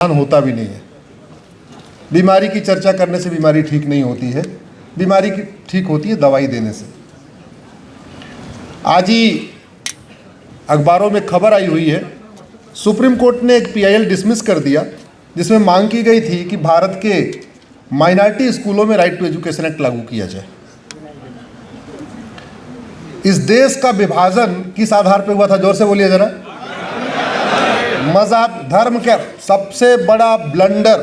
होता भी नहीं है। बीमारी की चर्चा करने से बीमारी ठीक नहीं होती है, बीमारी की ठीक होती है दवाई देने से। आज ही अखबारों में खबर आई हुई है, सुप्रीम कोर्ट ने एक पीआईएल डिसमिस कर दिया जिसमें मांग की गई थी कि भारत के माइनॉरिटी स्कूलों में राइट टू एजुकेशन एक्ट लागू किया जाए। इस देश का विभाजन किस आधार पर हुआ था? जोर से बोलिए जरा। मजहब, धर्म का सबसे बड़ा ब्लंडर।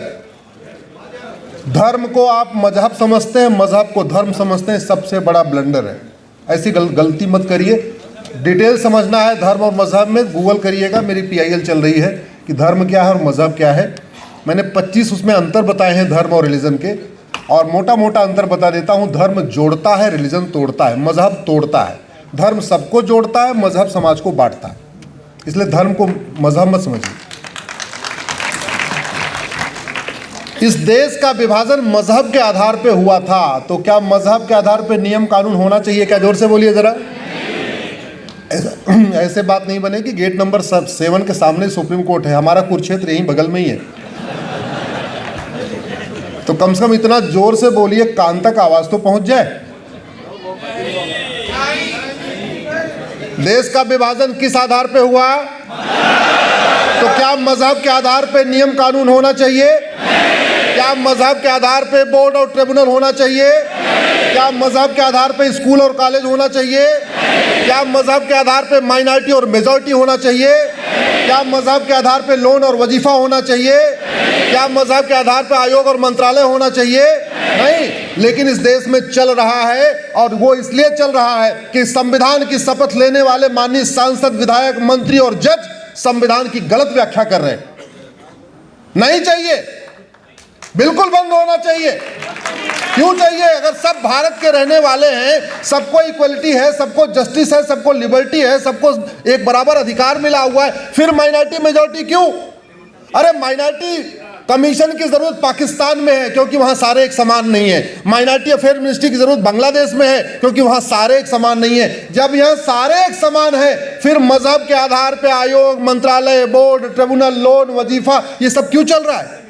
धर्म को आप मजहब समझते हैं, मजहब को धर्म समझते हैं, सबसे बड़ा ब्लंडर है। ऐसी गलती मत करिए। डिटेल समझना है धर्म और मजहब में, गूगल करिएगा। मेरी पीआईएल चल रही है कि धर्म क्या है और मजहब क्या है। मैंने 25 उसमें अंतर बताए हैं धर्म और रिलीजन के, और मोटा मोटा अंतर बता देता हूँ। धर्म जोड़ता है, रिलीजन तोड़ता है, मजहब तोड़ता है। धर्म सबको जोड़ता है, मजहब समाज को बांटता है। इसलिए धर्म को मजहब मत समझिए। इस देश का विभाजन मजहब के आधार पे हुआ था, तो क्या मजहब के आधार पे नियम कानून होना चाहिए क्या? जोर से बोलिए जरा। ऐसे बात नहीं बनेगी। गेट नंबर 7 के सामने सुप्रीम कोर्ट है, हमारा कुरुक्षेत्र यहीं बगल में ही है। तो कम से कम इतना जोर से बोलिए कान तक आवाज तो पहुंच जाए। देश का विभाजन किस आधार पे हुआ? तो क्या मजहब के आधार पे नियम कानून होना चाहिए? क्या मजहब के आधार पे बोर्ड और ट्रिब्यूनल होना चाहिए? क्या मजहब के आधार पे स्कूल और कॉलेज होना चाहिए? क्या मजहब के आधार पे माइनॉरिटी और मेजॉरिटी होना चाहिए? क्या मजहब के आधार पे लोन और वजीफा होना चाहिए? क्या मजहब के आधार पे आयोग और मंत्रालय होना चाहिए? नहीं। लेकिन इस देश में चल रहा है, और वो इसलिए चल रहा है कि संविधान की शपथ लेने वाले माननीय सांसद, विधायक, मंत्री और जज संविधान की गलत व्याख्या कर रहे हैं। नहीं चाहिए, बिल्कुल बंद होना चाहिए। क्यों चाहिए? अगर सब भारत के रहने वाले हैं, सबको इक्वलिटी है, सबको जस्टिस है, सबको लिबर्टी है, सबको एक बराबर अधिकार मिला हुआ है, फिर माइनॉरिटी मेजॉरिटी क्यों? अरे माइनॉरिटी कमीशन की जरूरत पाकिस्तान में है क्योंकि वहां सारे एक समान नहीं है। माइनॉरिटी अफेयर मिनिस्ट्री की जरूरत बांग्लादेश में है क्योंकि वहां सारे एक समान नहीं है। जब यहां सारे एक समान है, फिर मजहब के आधार पे आयोग, मंत्रालय, बोर्ड, ट्रिब्यूनल, लोन, वजीफा, ये सब क्यों चल रहा है?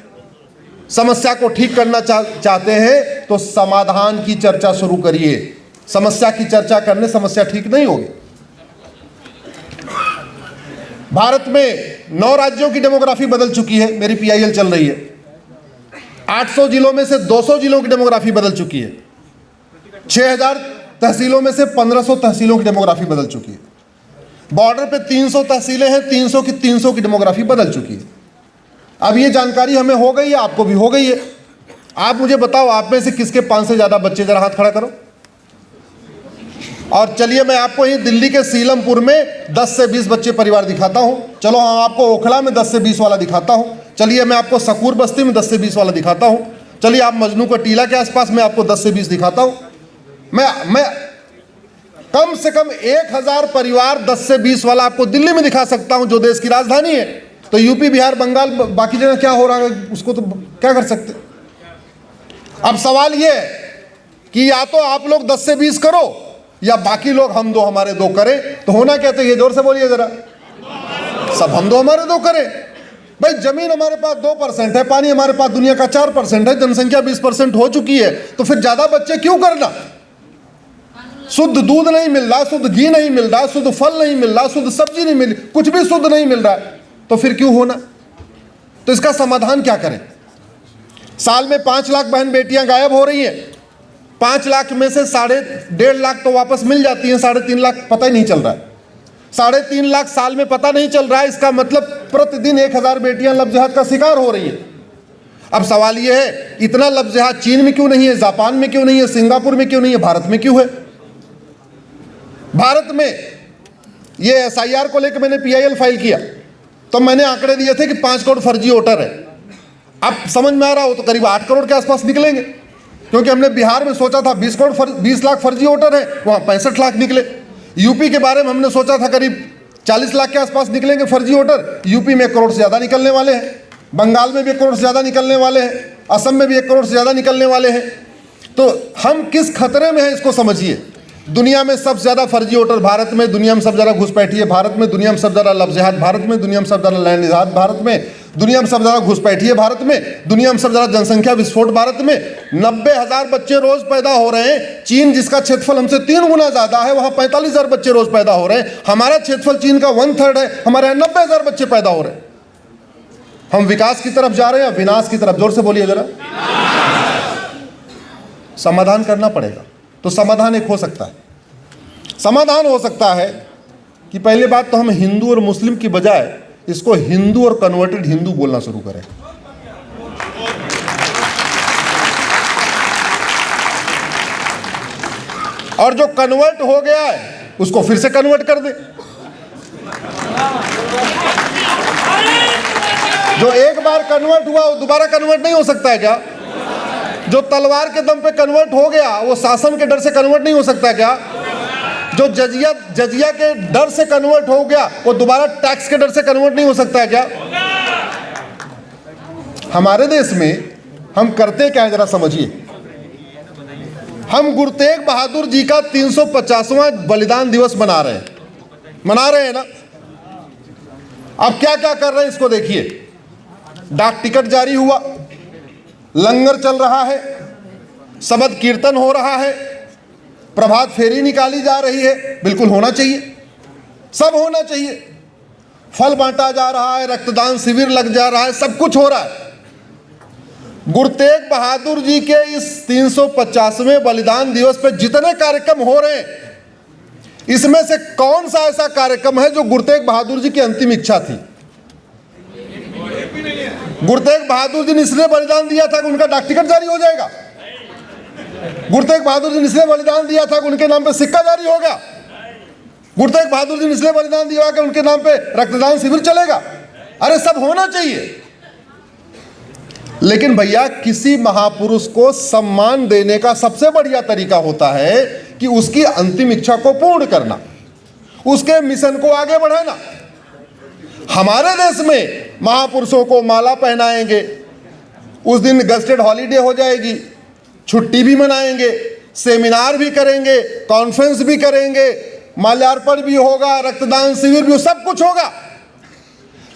समस्या को ठीक करना चाहते हैं तो समाधान की चर्चा शुरू करिए। समस्या की चर्चा करने समस्या ठीक नहीं होगी। भारत में 9 राज्यों की डेमोग्राफी बदल चुकी है। मेरी पीआईएल चल रही है। 800 जिलों में से 200 जिलों की डेमोग्राफी बदल चुकी है। 6000 तहसीलों में से 1500 तहसीलों की डेमोग्राफी बदल चुकी है। बॉर्डर पे 300 तहसीलें हैं, 300 की डेमोग्राफी बदल चुकी है। अब ये जानकारी हमें हो गई है, आपको भी हो गई है। आप मुझे बताओ, आप में से किसके 5 से ज्यादा बच्चे? जरा हाथ खड़ा करो। और चलिए मैं आपको ही दिल्ली के सीलमपुर में 10 से 20 बच्चे परिवार दिखाता हूं। चलो हम आपको ओखला में 10 से 20 वाला दिखाता हूं। चलिए मैं आपको सकूर बस्ती में 10 से 20 वाला दिखाता हूं। चलिए आप मजनू का टीला के आसपास में आपको 10 से 20 दिखाता हूं। मैं कम से कम 1000 परिवार 10 से 20 वाला आपको दिल्ली में दिखा सकता हूं, जो देश की राजधानी है। तो यूपी, बिहार, बंगाल, बाकी जगह क्या हो रहा है उसको तो क्या कर सकते। अब सवाल ये है कि या तो आप लोग 10 से 20 करो, या बाकी लोग हम दो हमारे दो करें। तो होना क्या चाहिए? जोर से बोलिए जरा। सब हम दो हमारे दो करें। भाई जमीन हमारे पास 2% है, पानी हमारे पास दुनिया का 4% है, जनसंख्या 20% हो चुकी है, तो फिर ज्यादा बच्चे क्यों करना? शुद्ध दूध नहीं मिल रहा, शुद्ध घी नहीं मिल रहा, शुद्ध फल नहीं मिल रहा, शुद्ध सब्जी नहीं मिल, कुछ भी शुद्ध नहीं मिल रहा है, तो फिर क्यों होना? तो इसका समाधान क्या करें? साल में 5 लाख बहन बेटियां गायब हो रही हैं। 5 लाख में से 1.5 लाख तो वापस मिल जाती हैं, 3.5 लाख पता ही नहीं चल रहा है। 3.5 लाख साल में पता नहीं चल रहा है। इसका मतलब प्रतिदिन 1000 बेटियां लफ्ज़ का शिकार हो रही हैं। अब सवाल यह है, इतना लफ्ज़ चीन में क्यों नहीं है, जापान में क्यों नहीं है, सिंगापुर में क्यों नहीं है, भारत में क्यों है? भारत में ये एसआईआर को लेकर मैंने पीआईएल फाइल किया तो मैंने आंकड़े दिए थे कि 5 करोड़ फर्जी वोटर है। अब समझ में आ रहा हो तो करीब 8 करोड़ के आसपास निकलेंगे, क्योंकि हमने बिहार में सोचा था 20 लाख फर्जी वोटर है, वहाँ 65 लाख निकले। यूपी के बारे में हमने सोचा था करीब 40 लाख के आसपास निकलेंगे फर्जी वोटर, यूपी में 1 करोड़ से ज़्यादा निकलने वाले हैं, बंगाल में भी 1 करोड़ से ज़्यादा निकलने वाले हैं, असम में भी 1 करोड़ से ज़्यादा निकलने वाले हैं। तो हम किस खतरे में हैं इसको समझिए। दुनिया में सबसे ज़्यादा फर्जी वोटर भारत में, दुनिया में सबसे ज़्यादा घुसपैठी है भारत में, दुनिया में सबसे ज़्यादा लफ्ज़ भारत में, दुनिया में सबसे ज़्यादा लैंड भारत में, दुनिया में सबसे ज़्यादा घुसपैठी है भारत में, दुनिया में सबसे ज़्यादा जनसंख्या विस्फोट भारत में, 90,000 बच्चे रोज पैदा हो रहे हैं। चीन जिसका क्षेत्रफल हमसे 3 गुना ज़्यादा है, वहाँ 45,000 बच्चे रोज पैदा हो रहे हैं। हमारा क्षेत्रफल चीन का 1/3 है, हमारे यहाँ 90,000 बच्चे पैदा हो रहे हैं। हम विकास की तरफ जा रहे हैं या विनाश की तरफ? जोर से बोलिए जरा। समाधान करना पड़ेगा। तो समाधान एक हो सकता है, समाधान हो सकता है कि पहली बात तो हम हिंदू और मुस्लिम की बजाय इसको हिंदू और कन्वर्टेड हिंदू बोलना शुरू करें। और जो कन्वर्ट हो गया है उसको फिर से कन्वर्ट कर दे। जो एक बार कन्वर्ट हुआ वो दोबारा कन्वर्ट नहीं हो सकता है क्या? जो तलवार के दम पे कन्वर्ट हो गया वो शासन के डर से कन्वर्ट नहीं हो सकता क्या? जो जजिया के डर से कन्वर्ट हो गया वो दोबारा टैक्स के डर से कन्वर्ट नहीं हो सकता है क्या? हमारे देश में हम करते क्या है जरा समझिए। हम गुरु तेग बहादुर जी का 350वां बलिदान दिवस मना रहे हैं ना। अब क्या क्या कर रहे हैं इसको देखिए। डाक टिकट जारी हुआ, लंगर चल रहा है, शबद कीर्तन हो रहा है, प्रभात फेरी निकाली जा रही है। बिल्कुल होना चाहिए, सब होना चाहिए। फल बांटा जा रहा है, रक्तदान शिविर लग जा रहा है, सब कुछ हो रहा है। गुरु तेग बहादुर जी के इस 350वें बलिदान दिवस पे जितने कार्यक्रम हो रहे हैं, इसमें से कौन सा ऐसा कार्यक्रम है जो गुरु तेग बहादुर जी की अंतिम इच्छा थी? गुरु तेग बहादुर जी ने इसलिए बलिदान दिया था कि उनका डाक टिकट जारी हो जाएगा। गुरु तेग बहादुर जी ने इसलिए बलिदान दिया था कि उनके नाम पे सिक्का जारी होगा। गुरु तेग बहादुर जी ने इसलिए बलिदान दिया कि उनके नाम पे रक्तदान शिविर चलेगा। अरे सब होना चाहिए, लेकिन भैया किसी महापुरुष को सम्मान देने का सबसे बढ़िया तरीका होता है कि उसकी अंतिम इच्छा को पूर्ण करना, उसके मिशन को आगे बढ़ाना। हमारे देश में महापुरुषों को माला पहनाएंगे, उस दिन गस्टेड हॉलीडे हो जाएगी, छुट्टी भी मनाएंगे, सेमिनार भी करेंगे, कॉन्फ्रेंस भी करेंगे, माल्यार्पण भी होगा, रक्तदान शिविर भी, सब कुछ होगा।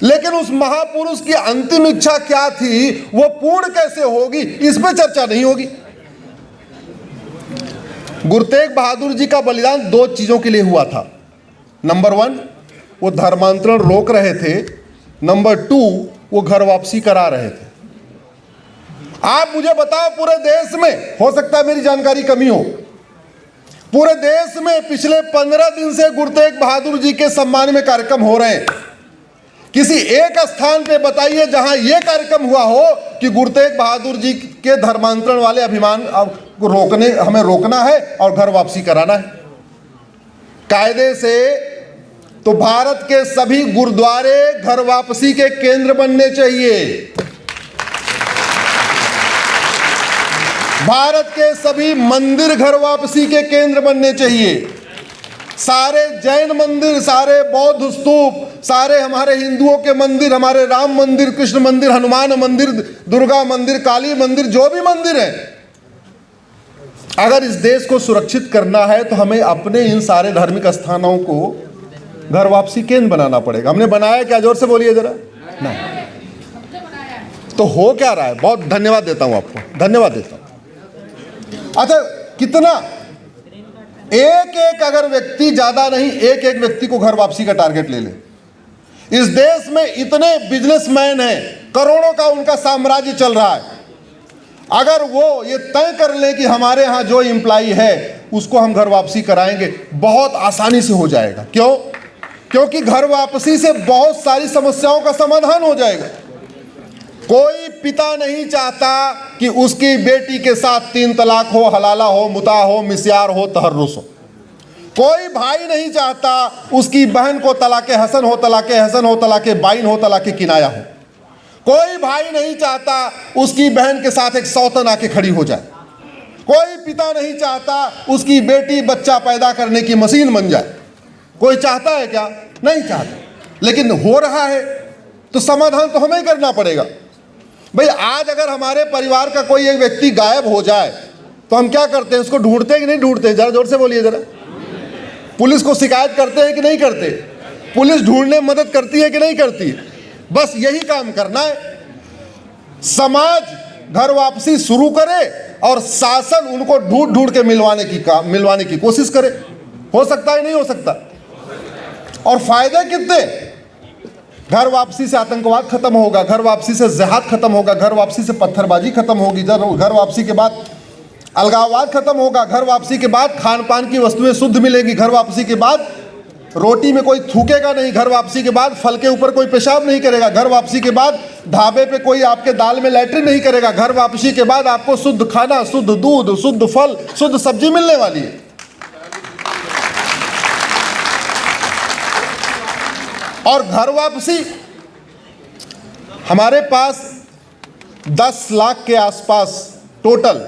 लेकिन उस महापुरुष की अंतिम इच्छा क्या थी, वो पूर्ण कैसे होगी, इस पे चर्चा नहीं होगी। गुरु तेग बहादुर जी का बलिदान 2 चीजों के लिए हुआ था। नंबर 1, वो धर्मांतरण रोक रहे थे। नंबर 2, वो घर वापसी करा रहे थे। आप मुझे बताओ, पूरे देश में, हो सकता है मेरी जानकारी कमी हो, पूरे देश में पिछले 15 दिन से गुरु तेग बहादुर जी के सम्मान में कार्यक्रम हो रहे हैं। किसी एक स्थान पे बताइए जहां यह कार्यक्रम हुआ हो कि गुरु तेग बहादुर जी के धर्मांतरण वाले अभिमान को हमें रोकना है और घर वापसी कराना है कायदे से। तो भारत के सभी गुरुद्वारे घर वापसी के केंद्र बनने चाहिए। भारत के सभी मंदिर घर वापसी के केंद्र बनने चाहिए। सारे जैन मंदिर, सारे बौद्ध स्तूप, सारे हमारे हिंदुओं के मंदिर, हमारे राम मंदिर, कृष्ण मंदिर, हनुमान मंदिर, दुर्गा मंदिर, काली मंदिर, जो भी मंदिर है, अगर इस देश को सुरक्षित करना है तो हमें अपने इन सारे धार्मिक स्थानों को घर वापसी केंद्र बनाना पड़ेगा। हमने बनाया क्या? जोर से बोलिए जरा। नहीं तो हो क्या रहा है? बहुत धन्यवाद देता हूं आपको, धन्यवाद देता हूं। अच्छा, कितना एक अगर व्यक्ति, ज्यादा नहीं, एक व्यक्ति को घर वापसी का टारगेट ले ले। इस देश में इतने बिजनेसमैन हैं, करोड़ों का उनका साम्राज्य चल रहा है। अगर वो ये तय कर लें कि हमारे यहाँ जो एम्प्लॉय है उसको हम घर वापसी कराएंगे, बहुत आसानी से हो जाएगा। क्यों? क्योंकि घर वापसी से बहुत सारी समस्याओं का समाधान हो जाएगा। कोई पिता नहीं चाहता कि उसकी बेटी के साथ 3 तलाक हो, हलाला हो, मुता हो, मिस्यार हो, तहर्रुस हो। कोई भाई नहीं चाहता उसकी बहन को तलाके हसन हो, तलाके हसन हो, तलाके बाइन हो, तलाके किनाया हो। कोई भाई नहीं चाहता उसकी बहन के साथ एक सौतन आके खड़ी हो जाए। कोई पिता नहीं चाहता उसकी बेटी बच्चा पैदा करने की मशीन बन जाए। कोई चाहता है क्या? नहीं चाहता। लेकिन हो रहा है तो समाधान तो हमें ही करना पड़ेगा। भाई आज अगर हमारे परिवार का कोई एक व्यक्ति गायब हो जाए तो हम क्या करते हैं? उसको ढूंढते हैं कि नहीं ढूंढते? जरा जोर से बोलिए जरा। पुलिस को शिकायत करते हैं कि नहीं करते? पुलिस ढूंढने में मदद करती है कि नहीं करती? बस यही काम करना है। समाज घर वापसी शुरू करे और शासन उनको ढूंढ ढूंढ के मिलवाने की कोशिश करे। हो सकता है नहीं हो सकता? और फायदे कितने? घर वापसी से आतंकवाद खत्म होगा, घर वापसी से जिहाद खत्म होगा, घर वापसी से पत्थरबाजी खत्म होगी, घर वापसी के बाद अलगाववाद खत्म होगा, घर वापसी के बाद खान पान की वस्तुएं शुद्ध मिलेगी, घर वापसी के बाद रोटी में कोई थूकेगा नहीं, घर वापसी के बाद फल के ऊपर कोई पेशाब नहीं करेगा, घर वापसी के बाद ढाबे पे कोई आपके दाल में लैट्रिन नहीं करेगा, घर वापसी के बाद आपको शुद्ध खाना, शुद्ध दूध, शुद्ध फल, शुद्ध सब्जी मिलने वाली है। और घर वापसी हमारे पास 10 लाख के आसपास टोटल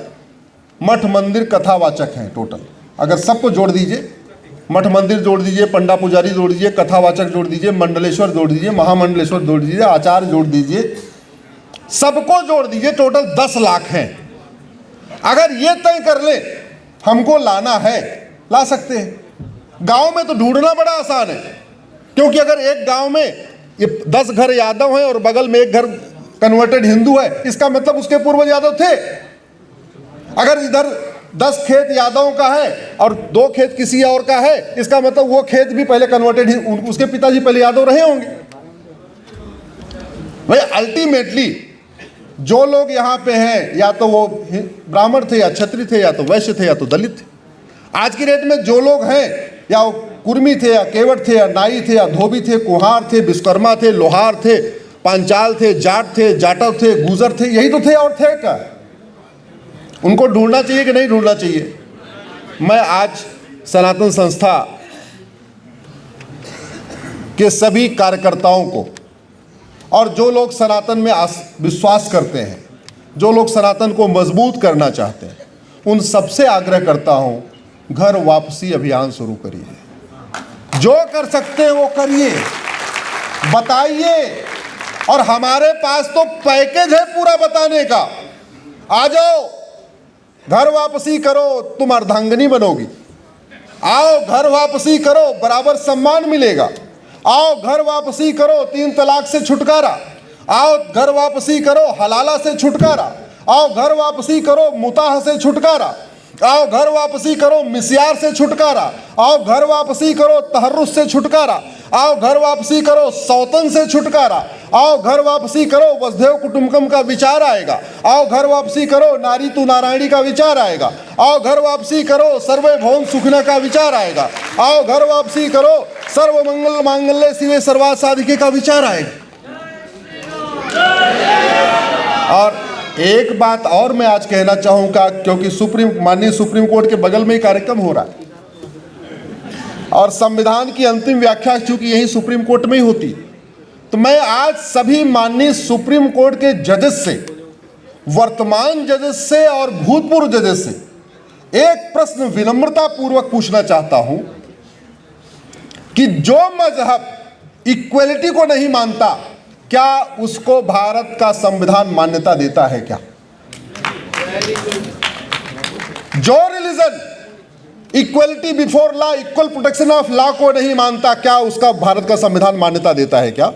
मठ मंदिर कथावाचक हैं। टोटल अगर सबको जोड़ दीजिए, मठ मंदिर जोड़ दीजिए, पंडा पुजारी जोड़ दीजिए, कथावाचक जोड़ दीजिए, मंडलेश्वर जोड़ दीजिए, महामंडलेश्वर जोड़ दीजिए, आचार्य जोड़ दीजिए, सबको जोड़ दीजिए, टोटल 10 लाख हैं। अगर ये तय कर ले हमको लाना है, ला सकते हैं। गांव में तो ढूंढना बड़ा आसान है, क्योंकि अगर एक गांव में ये 10 घर यादव हैं और बगल में एक घर कन्वर्टेड हिंदू है, इसका मतलब उसके पूर्वज यादव थे। अगर इधर 10 खेत यादवों का है और 2 खेत किसी और का है, इसका मतलब वो खेत भी पहले कन्वर्टेड, उसके पिताजी पहले यादव रहे होंगे। भाई अल्टीमेटली जो लोग यहाँ पे हैं, या तो वो ब्राह्मण थे, या क्षत्रिय थे, या तो वैश्य थे, या तो दलित थे। आज की डेट में जो लोग हैं, या वो कुर्मी थे, या केवट थे, या नाई थे, या धोबी थे, कुम्हार थे, विश्वकर्मा थे, लोहार थे, पांचाल थे, जाट थे, जाटव थे, गुजर थे, यही तो थे। और थे क्या? उनको ढूंढना चाहिए कि नहीं ढूंढना चाहिए? मैं आज सनातन संस्था के सभी कार्यकर्ताओं को और जो लोग सनातन में विश्वास करते हैं, जो लोग सनातन को मजबूत करना चाहते हैं, उन सबसे आग्रह करता हूं, घर वापसी अभियान शुरू करिए। जो कर सकते हैं वो करिए, बताइए। और हमारे पास तो पैकेज है पूरा बताने का। आ जाओ, घर वापसी करो, तुम अर्धांगिनी बनोगी। आओ घर वापसी करो, बराबर सम्मान मिलेगा। आओ घर वापसी करो, 3 तलाक से छुटकारा। आओ घर वापसी करो, हलाला से छुटकारा। आओ घर वापसी करो, मुताह से छुटकारा। आओ घर वापसी करो, मिस्यार से छुटकारा। आओ घर वापसी करो, तहर्रुस से छुटकारा। आओ घर वापसी करो, सौतन से छुटकारा। आओ घर वापसी करो, वसुधैव कुटुंबकम का विचार आएगा। आओ घर वापसी करो, नारी तू नारायणी का विचार आएगा। आओ घर वापसी करो, सर्वे भवन सुखिना का विचार आएगा। आओ घर वापसी करो, सर्व मंगल मांगल्ये शिवे सर्वार्थ साधिके का विचार आएगा। और एक बात और मैं आज कहना चाहूँगा, क्योंकि माननीय सुप्रीम कोर्ट के बगल में ही कार्यक्रम हो रहा है और संविधान की अंतिम व्याख्या चूंकि यही सुप्रीम कोर्ट में ही होती, तो मैं आज सभी माननीय सुप्रीम कोर्ट के जजेस से, वर्तमान जजेस से और भूतपूर्व जजेस से एक प्रश्न विनम्रता पूर्वक पूछना चाहता हूं कि जो मजहब इक्वलिटी को नहीं मानता, क्या उसको भारत का संविधान मान्यता देता है? क्या जो religion equality before law, equal protection of law को नहीं मानता, क्या उसका भारत का संविधान मान्यता देता है? क्या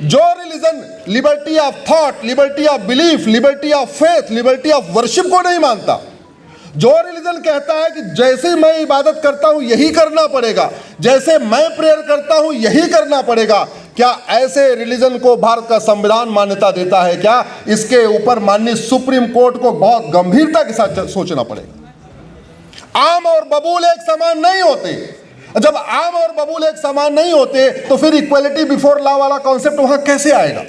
जो religion liberty of thought, liberty of belief, liberty of faith, liberty of worship को नहीं मानता, जो रिलीजन कहता है कि जैसे मैं इबादत करता हूं यही करना पड़ेगा, जैसे मैं प्रेयर करता हूं यही करना पड़ेगा, क्या ऐसे रिलीजन को भारत का संविधान मान्यता देता है? क्या इसके ऊपर माननीय सुप्रीम कोर्ट को बहुत गंभीरता के साथ सोचना पड़ेगा। आम और बबूल एक समान नहीं होते। जब आम और बबूल एक समान नहीं होते तो फिर इक्वलिटी बिफोर लॉ वाला कॉन्सेप्ट वहां कैसे आएगा?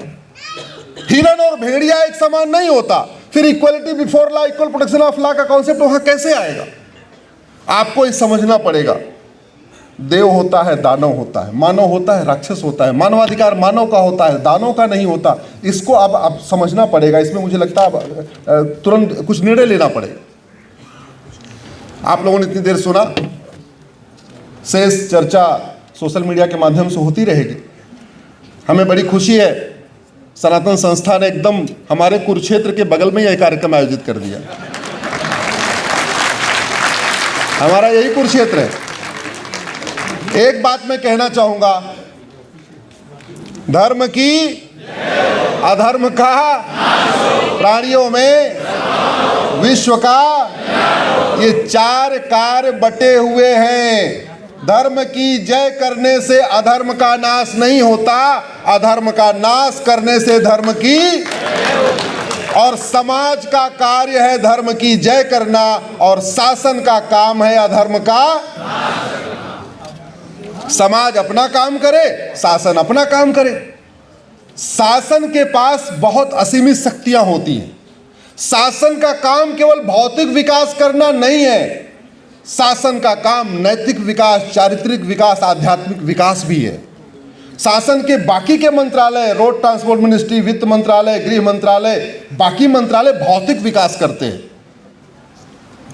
हिरन और भेड़िया एक समान नहीं होता, फिर equality before law, equal protection of law का कॉन्सेप्ट वहां कैसे आएगा? आपको ये समझना पड़ेगा। देव होता है, दानव होता है, मानव होता है, राक्षस होता है। मानवाधिकार मानव का होता है, दानव का नहीं होता। इसको अब समझना पड़ेगा। इसमें मुझे लगता है तुरंत कुछ निर्णय लेना पड़ेगा। आप लोगों ने इतनी देर सुना, शेष चर्चा सोशल मीडिया के माध्यम से होती रहेगी। हमें बड़ी खुशी है, सनातन संस्था ने एकदम हमारे कुरुक्षेत्र के बगल में यह कार्यक्रम आयोजित कर दिया। हमारा यही कुरुक्षेत्र है। एक बात मैं कहना चाहूंगा, धर्म की अधर्म का प्राणियों में, विश्व का, ये 4 कार्य बटे हुए हैं। धर्म की जय करने से अधर्म का नाश नहीं होता, अधर्म का नाश करने से धर्म की, और समाज का कार्य है धर्म की जय करना, और शासन का काम है अधर्म का। समाज अपना काम करे, शासन अपना काम करे। शासन के पास बहुत असीमित शक्तियां होती हैं। शासन का काम केवल भौतिक विकास करना नहीं है, शासन का काम नैतिक विकास, चारित्रिक विकास, आध्यात्मिक विकास भी है। शासन के बाकी के मंत्रालय, रोड ट्रांसपोर्ट मिनिस्ट्री, वित्त मंत्रालय, गृह मंत्रालय, बाकी मंत्रालय भौतिक विकास करते हैं।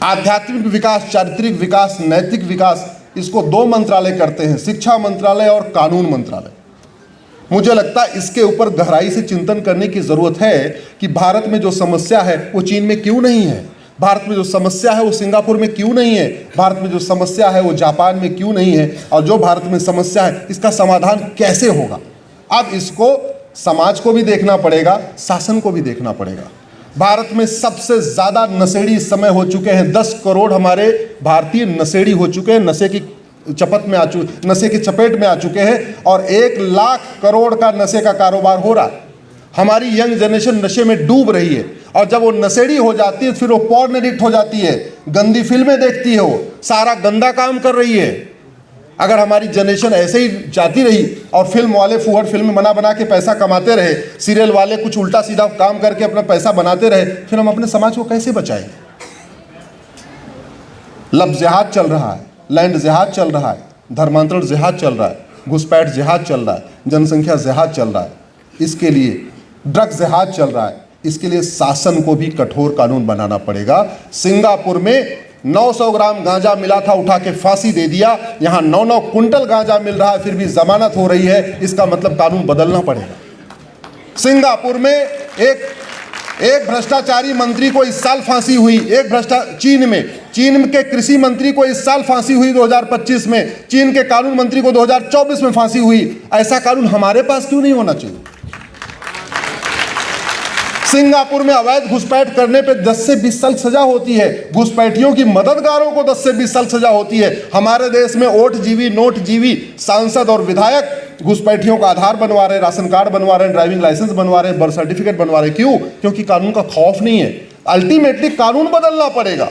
आध्यात्मिक विकास, चारित्रिक विकास, नैतिक विकास, इसको 2 मंत्रालय करते हैं, शिक्षा मंत्रालय और कानून मंत्रालय। मुझे लगता है इसके ऊपर गहराई से चिंतन करने की जरूरत है कि भारत में जो समस्या है वो चीन में क्यों नहीं है, भारत में जो समस्या है वो सिंगापुर में क्यों नहीं है, भारत में जो समस्या है वो जापान में क्यों नहीं है, और जो भारत में समस्या है इसका समाधान कैसे होगा। अब इसको समाज को भी देखना पड़ेगा, शासन को भी देखना पड़ेगा। भारत में सबसे ज़्यादा नशेड़ी इस समय हो चुके हैं, 10 करोड़ हमारे भारतीय नशेड़ी हो चुके हैं, नशे की चपेट में आ चुके हैं, और 1 लाख करोड़ का नशे का कारोबार हो रहा है। हमारी यंग जनरेशन नशे में डूब रही है, और जब वो नशेड़ी हो जाती है फिर वो पॉर्न एडिक्ट हो जाती है, गंदी फिल्में देखती है, वो सारा गंदा काम कर रही है। अगर हमारी जनरेशन ऐसे ही जाती रही और फिल्म वाले फुहड़ फिल्म बना के पैसा कमाते रहे, सीरियल वाले कुछ उल्टा सीधा काम करके अपना पैसा बनाते रहे, फिर हम अपने समाज को कैसे बचाएंगे। लफ्ज़ जिहाद चल रहा है, लैंड जिहाद चल रहा है, धर्मांतरण जिहाद चल रहा है, घुसपैठ जिहाद चल रहा है, जनसंख्या जिहाद चल रहा है, इसके लिए ड्रग जिहाद चल रहा है। इसके लिए शासन को भी कठोर कानून बनाना पड़ेगा। सिंगापुर में 900 ग्राम गांजा मिला था, उठा के फांसी दे दिया। यहाँ 9-9 कुंटल गांजा मिल रहा है, फिर भी जमानत हो रही है। इसका मतलब कानून बदलना पड़ेगा। सिंगापुर में एक भ्रष्टाचारी मंत्री को इस साल फांसी हुई। चीन के कृषि मंत्री को इस साल फांसी हुई 2025 में। चीन के कानून मंत्री को 2024 में फांसी हुई। ऐसा कानून हमारे पास क्यों नहीं होना चाहिए। सिंगापुर में अवैध घुसपैठ करने पे 10 से 20 साल सजा होती है, घुसपैठियों की मददगारों को 10 से 20 साल सजा होती है। हमारे देश में ओटजीवी, नोटजीवी सांसद और विधायक घुसपैठियों का आधार बनवा रहे, राशन कार्ड बनवा रहे, ड्राइविंग लाइसेंस बनवा रहे, बर्थ सर्टिफिकेट बनवा रहे। क्यों? क्योंकि कानून का खौफ नहीं है। अल्टीमेटली कानून बदलना पड़ेगा,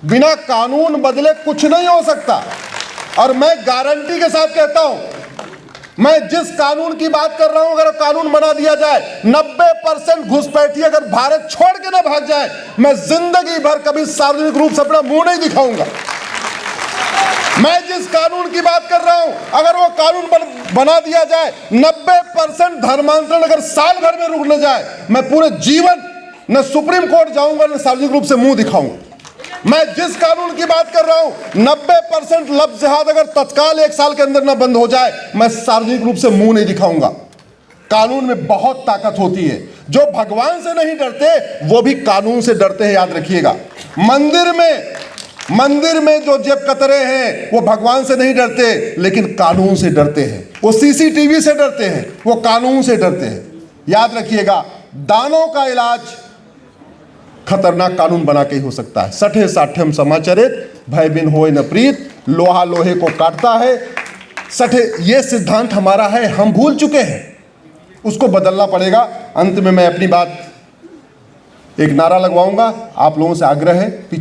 बिना कानून बदले कुछ नहीं हो सकता। और मैं गारंटी के साथ कहता हूं, मैं जिस कानून की बात कर रहा हूं, अगर कानून बना दिया जाए, 90% घुसपैठी अगर भारत छोड़ के ना भाग जाए, मैं जिंदगी भर कभी सार्वजनिक रूप से अपना मुंह नहीं दिखाऊंगा। मैं जिस कानून की बात कर रहा हूं, अगर वो कानून बना दिया जाए, 90% धर्मांतरण अगर साल भर में रुक न जाए, मैं पूरे जीवन न सुप्रीम कोर्ट जाऊंगा न सार्वजनिक रूप से मुंह दिखाऊंगा। मैं जिस कानून की बात कर रहा हूं, 90% लफ्ज़ जिहाद अगर तत्काल 1 साल के अंदर ना बंद हो जाए, मैं सार्वजनिक रूप से मुंह नहीं दिखाऊंगा। कानून में बहुत ताकत होती है। जो भगवान से नहीं डरते वो भी कानून से डरते हैं, याद रखिएगा। मंदिर में जो जेब कतरे हैं वो भगवान से नहीं डरते, लेकिन कानून से डरते हैं। वो सीसीटीवी से डरते हैं, वो कानून से डरते हैं। याद रखिएगा, दानों का इलाज खतरनाक कानून बना के ही हो सकता है। सठे साठ्यम समाचरित, भय बिन होय न प्रीत, लोहा लोहे को काटता है। सठे, ये सिद्धांत हमारा है, हम भूल चुके हैं, उसको बदलना पड़ेगा। अंत में मैं अपनी बात एक नारा लगवाऊंगा, आप लोगों से आग्रह है।